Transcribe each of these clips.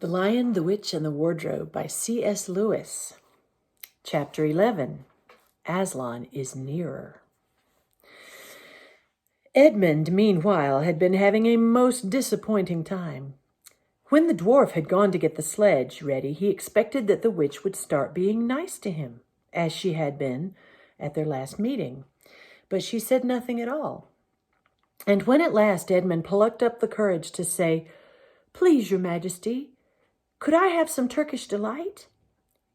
The Lion, the Witch, and the Wardrobe by C.S. Lewis. Chapter 11. Aslan is Nearer. Edmund, meanwhile, had been having a most disappointing time. When the dwarf had gone to get the sledge ready, he expected that the witch would start being nice to him, as she had been at their last meeting. But she said nothing at all. And when at last Edmund plucked up the courage to say, "Please, your majesty, could I have some Turkish delight?"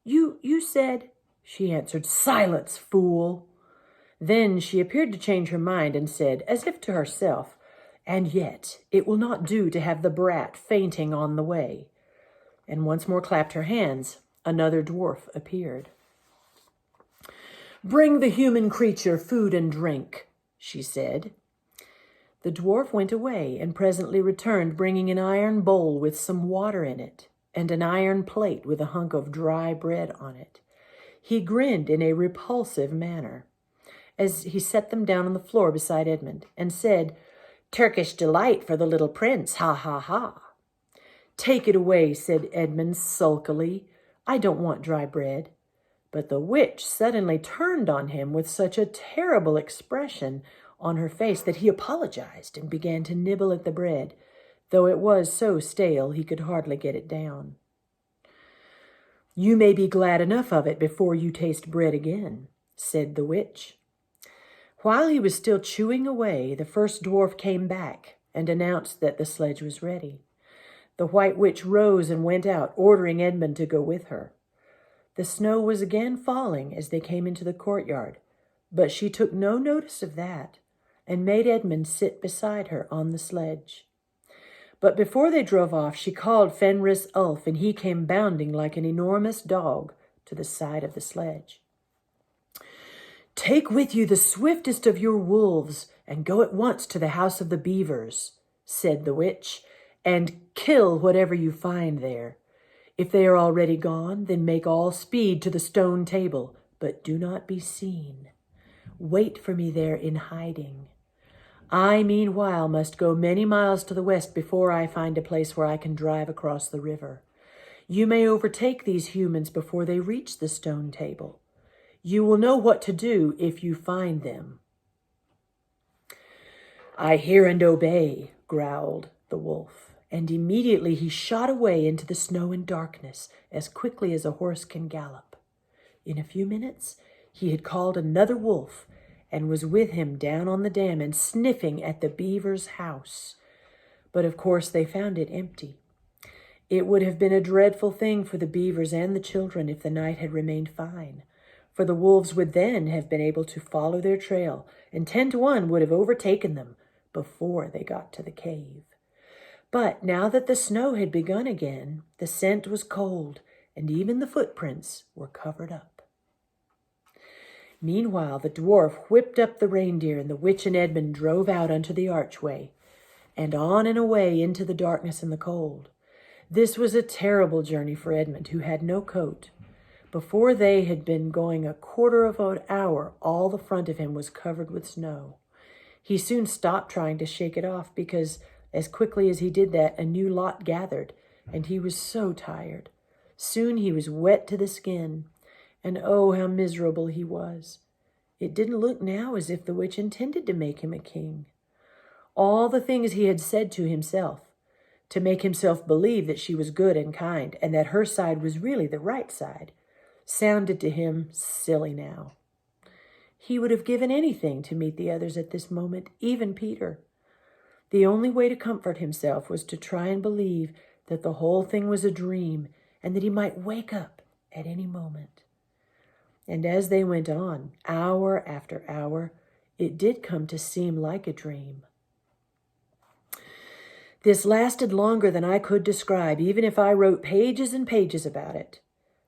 You said," she answered, "Silence, fool." Then she appeared to change her mind and said, as if to herself, "And yet it will not do to have the brat fainting on the way," and once more clapped her hands. Another dwarf appeared. "Bring the human creature food and drink," she said. The dwarf went away and presently returned, bringing an iron bowl with some water in it, and an iron plate with a hunk of dry bread on it. He grinned in a repulsive manner as he set them down on the floor beside Edmund, and said, "Turkish delight for the little prince, ha, ha, ha." "Take it away," said Edmund sulkily. "I don't want dry bread." But the witch suddenly turned on him with such a terrible expression on her face that he apologized and began to nibble at the bread, though it was so stale he could hardly get it down. "You may be glad enough of it before you taste bread again," said the witch. While he was still chewing away, the first dwarf came back and announced that the sledge was ready. The White Witch rose and went out, ordering Edmund to go with her. The snow was again falling as they came into the courtyard, but she took no notice of that and made Edmund sit beside her on the sledge. But before they drove off, she called Fenris Ulf, and he came bounding like an enormous dog to the side of the sledge. "Take with you the swiftest of your wolves and go at once to the house of the beavers," said the witch, "and kill whatever you find there. If they are already gone, then make all speed to the stone table, but do not be seen. Wait for me there in hiding. I, meanwhile, must go many miles to the west before I find a place where I can drive across the river. You may overtake these humans before they reach the stone table. You will know what to do if you find them." "I hear and obey," growled the wolf, and immediately he shot away into the snow and darkness as quickly as a horse can gallop. In a few minutes, he had called another wolf and was with him down on the dam and sniffing at the beaver's house. But of course they found it empty. It would have been a dreadful thing for the beavers and the children if the night had remained fine, for the wolves would then have been able to follow their trail, and 10 to 1 would have overtaken them before they got to the cave. But now that the snow had begun again, the scent was cold, and even the footprints were covered up. Meanwhile, the dwarf whipped up the reindeer, and the witch and Edmund drove out onto the archway, and on and away into the darkness and the cold. This was a terrible journey for Edmund, who had no coat. Before they had been going a quarter of an hour, all the front of him was covered with snow. He soon stopped trying to shake it off, because as quickly as he did that, a new lot gathered, and he was so tired. Soon he was wet to the skin, and oh, how miserable he was. It didn't look now as if the witch intended to make him a king. All the things he had said to himself, to make himself believe that she was good and kind, and that her side was really the right side, sounded to him silly now. He would have given anything to meet the others at this moment, even Peter. The only way to comfort himself was to try and believe that the whole thing was a dream, and that he might wake up at any moment. And as they went on, hour after hour, it did come to seem like a dream. This lasted longer than I could describe, even if I wrote pages and pages about it.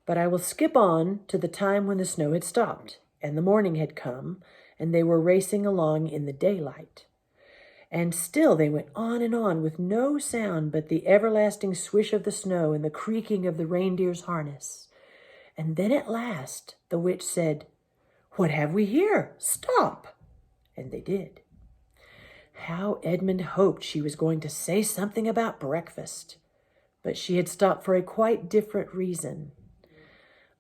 But I will skip on to the time when the snow had stopped, and the morning had come, and they were racing along in the daylight. And still they went on and on with no sound but the everlasting swish of the snow and the creaking of the reindeer's harness. And then at last the witch said, "What have we here? Stop!" And they did. How Edmund hoped she was going to say something about breakfast. But she had stopped for a quite different reason.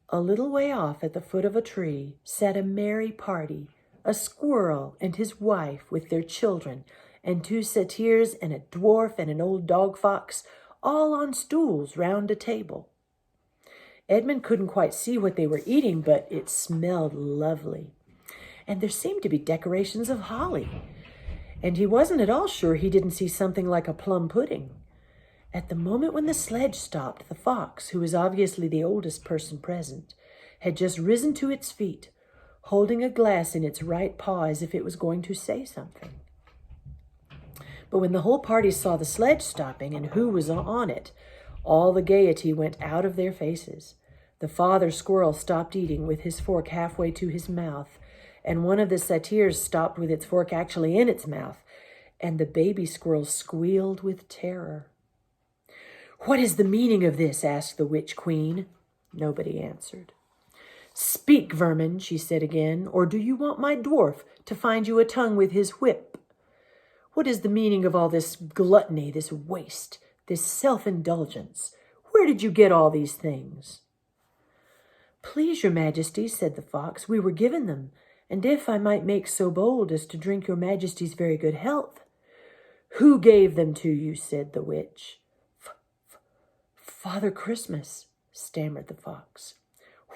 A little way off at the foot of a tree sat a merry party, a squirrel and his wife with their children, and two satyrs and a dwarf and an old dog fox, all on stools round a table. Edmund couldn't quite see what they were eating, but it smelled lovely. And there seemed to be decorations of holly. And he wasn't at all sure he didn't see something like a plum pudding. At the moment when the sledge stopped, the fox, who was obviously the oldest person present, had just risen to its feet, holding a glass in its right paw as if it was going to say something. But when the whole party saw the sledge stopping and who was on it, all the gaiety went out of their faces. The father squirrel stopped eating with his fork halfway to his mouth, and one of the satyrs stopped with its fork actually in its mouth, and the baby squirrel squealed with terror. "What is the meaning of this?" asked the witch queen. Nobody answered. "Speak, vermin," she said again, "or do you want my dwarf to find you a tongue with his whip? What is the meaning of all this gluttony, this waste, this self-indulgence? Where did you get all these things?" "Please, your majesty," said the fox, "we were given them, and if I might make so bold as to drink your majesty's very good health." "Who gave them to you?" said the witch. "Father Christmas," stammered the fox.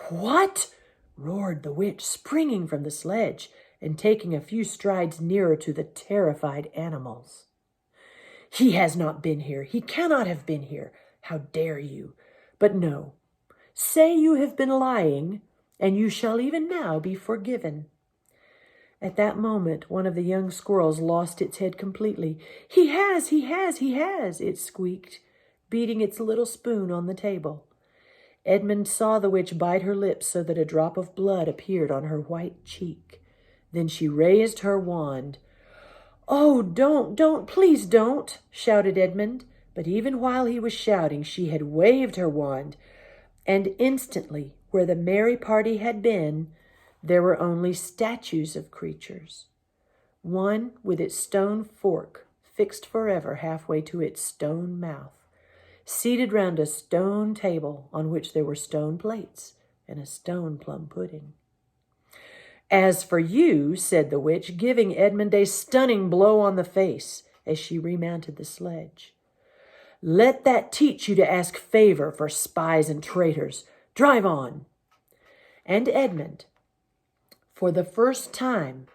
"What?" roared the witch, springing from the sledge and taking a few strides nearer to the terrified animals. "He has not been here. He cannot have been here. How dare you? But no. Say you have been lying, and you shall even now be forgiven." At that moment, one of the young squirrels lost its head completely. He has, it squeaked, beating its little spoon on the table. Edmund saw the witch bite her lips so that a drop of blood appeared on her white cheek. Then she raised her wand. "Oh, don't, please don't," shouted Edmund. But even while he was shouting, she had waved her wand, and instantly, where the merry party had been, there were only statues of creatures. One with its stone fork fixed forever halfway to its stone mouth, seated round a stone table on which there were stone plates and a stone plum pudding. "As for you," said the witch, giving Edmund a stunning blow on the face as she remounted the sledge, "let that teach you to ask favor for spies and traitors. Drive on." And Edmund, for the first time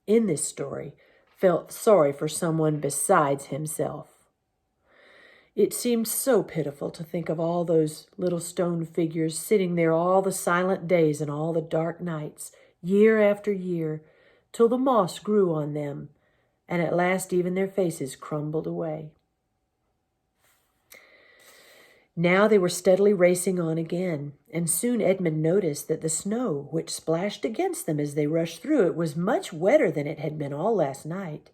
in this story, felt sorry for someone besides himself. It seemed so pitiful to think of all those little stone figures sitting there all the silent days and all the dark nights, year after year, till the moss grew on them, and at last even their faces crumbled away. Now they were steadily racing on again, and soon Edmund noticed that the snow, which splashed against them as they rushed through it, was much wetter than it had been all last night.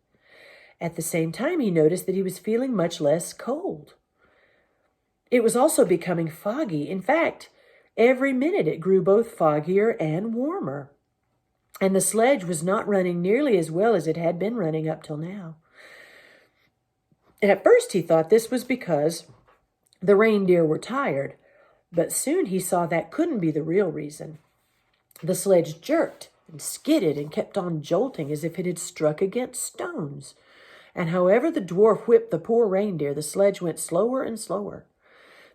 At the same time, he noticed that he was feeling much less cold. It was also becoming foggy. In fact, every minute it grew both foggier and warmer, and the sledge was not running nearly as well as it had been running up till now. And at first he thought this was because the reindeer were tired, but soon he saw that couldn't be the real reason. The sledge jerked and skidded and kept on jolting as if it had struck against stones. And however the dwarf whipped the poor reindeer, the sledge went slower and slower.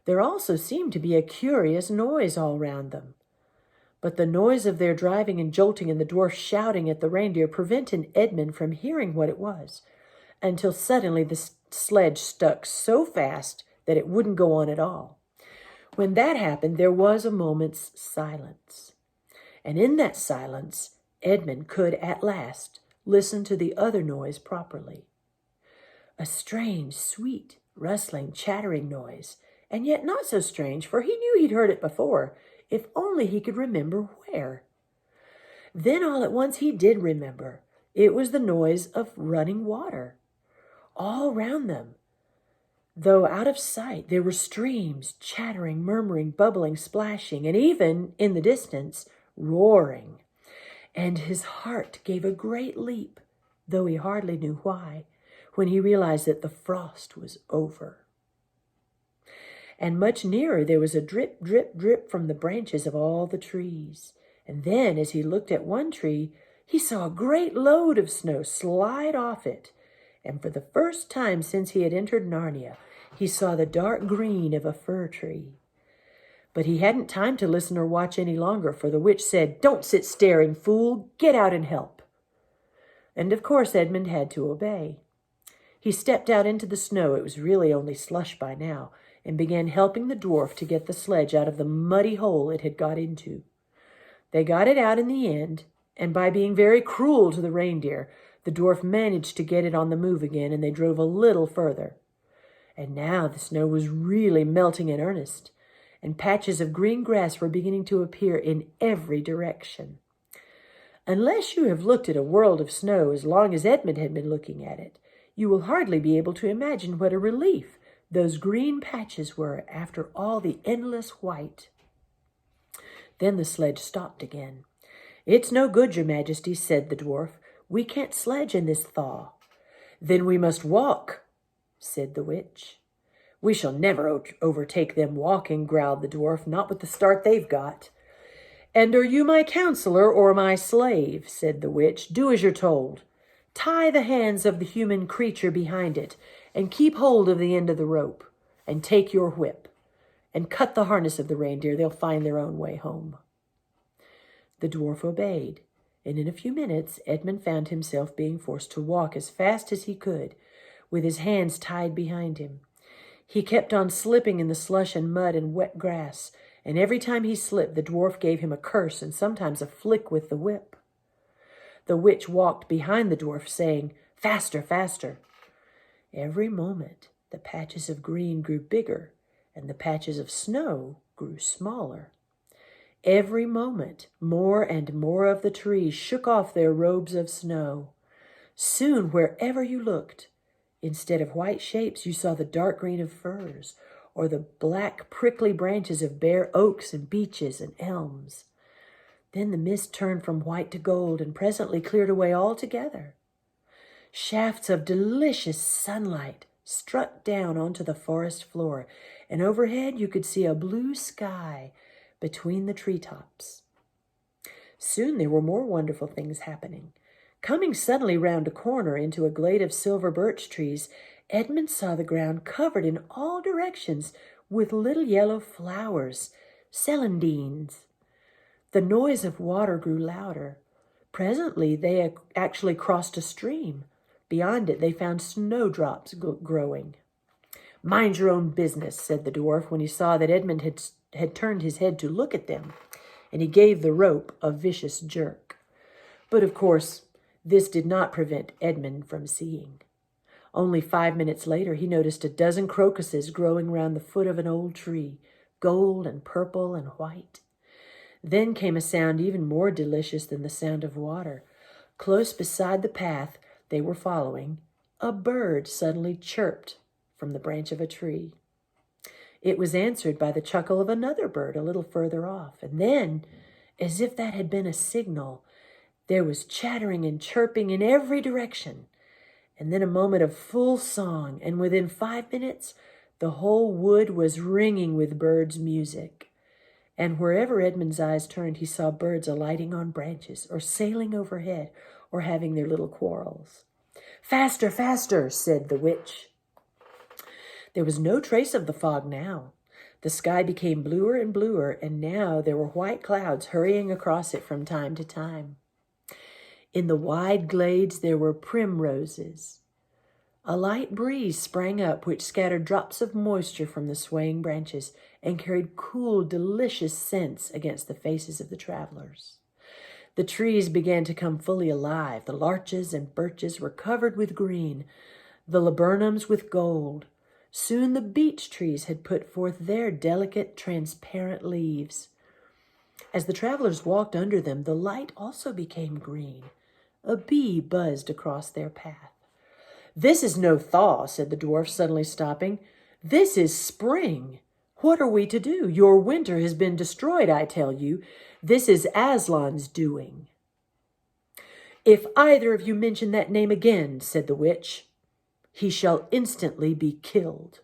There also seemed to be a curious noise all round them. But the noise of their driving and jolting and the dwarf shouting at the reindeer prevented Edmund from hearing what it was, until suddenly the sledge stuck so fast that it wouldn't go on at all. When that happened, there was a moment's silence. And in that silence, Edmund could at last listen to the other noise properly. A strange, sweet, rustling, chattering noise, and yet not so strange, for he knew he'd heard it before, if only he could remember where. Then all at once he did remember. It was the noise of running water. All round them, though out of sight, there were streams, chattering, murmuring, bubbling, splashing, and even, in the distance, roaring. And his heart gave a great leap, though he hardly knew why, when he realized that the frost was over. and much nearer there was a drip, drip, drip from the branches of all the trees. And then, as he looked at one tree, he saw a great load of snow slide off it. And for the first time since he had entered Narnia, he saw the dark green of a fir tree. But he hadn't time to listen or watch any longer, for the witch said, "Don't sit staring, fool! Get out and help!" And of course Edmund had to obey. He stepped out into the snow, it was really only slush by now, and began helping the dwarf to get the sledge out of the muddy hole it had got into. They got it out in the end, and by being very cruel to the reindeer, the dwarf managed to get it on the move again, and they drove a little further. And now the snow was really melting in earnest, and patches of green grass were beginning to appear in every direction. Unless you have looked at a world of snow as long as Edmund had been looking at it, you will hardly be able to imagine what a relief those green patches were after all the endless white. Then the sledge stopped again. "It's no good, your majesty," said the dwarf. "We can't sledge in this thaw." "Then we must walk," said the witch. "We shall never overtake them walking," growled the dwarf, "not with the start they've got." "And are you my counselor or my slave?" said the witch. "Do as you're told. Tie the hands of the human creature behind it, and keep hold of the end of the rope, and take your whip, and cut the harness of the reindeer. They'll find their own way home." The dwarf obeyed, and in a few minutes Edmund found himself being forced to walk as fast as he could, with his hands tied behind him. He kept on slipping in the slush and mud and wet grass, and every time he slipped, the dwarf gave him a curse and sometimes a flick with the whip. The witch walked behind the dwarf, saying, "Faster, faster." Every moment, the patches of green grew bigger, and the patches of snow grew smaller. Every moment, more and more of the trees shook off their robes of snow. Soon, wherever you looked, instead of white shapes, you saw the dark green of firs, or the black, prickly branches of bare oaks and beeches and elms. Then the mist turned from white to gold and presently cleared away altogether. Shafts of delicious sunlight struck down onto the forest floor, and overhead you could see a blue sky between the treetops. Soon there were more wonderful things happening. Coming suddenly round a corner into a glade of silver birch trees, Edmund saw the ground covered in all directions with little yellow flowers, celandines. The noise of water grew louder. Presently they actually crossed a stream. Beyond it they found snowdrops growing. "Mind your own business," said the dwarf when he saw that Edmund had turned his head to look at them, and he gave the rope a vicious jerk. But of course, this did not prevent Edmund from seeing. Only 5 minutes later, he noticed a dozen crocuses growing round the foot of an old tree, gold and purple and white. Then came a sound even more delicious than the sound of water. Close beside the path they were following, a bird suddenly chirped from the branch of a tree. It was answered by the chuckle of another bird a little further off, and then, as if that had been a signal, there was chattering and chirping in every direction, and then a moment of full song, and within 5 minutes the whole wood was ringing with birds' music. And wherever Edmund's eyes turned, he saw birds alighting on branches, or sailing overhead, or having their little quarrels. "Faster, faster," said the witch. There was no trace of the fog now. The sky became bluer and bluer, and now there were white clouds hurrying across it from time to time. In the wide glades there were primroses. A light breeze sprang up, which scattered drops of moisture from the swaying branches and carried cool, delicious scents against the faces of the travelers. The trees began to come fully alive. The larches and birches were covered with green, the laburnums with gold. Soon the beech trees had put forth their delicate, transparent leaves. As the travelers walked under them, the light also became green. A bee buzzed across their path. "This is no thaw," said the dwarf, suddenly stopping. "This is spring. What are we to do? Your winter has been destroyed, I tell you. This is Aslan's doing." "If either of you mention that name again," said the witch, "he shall instantly be killed."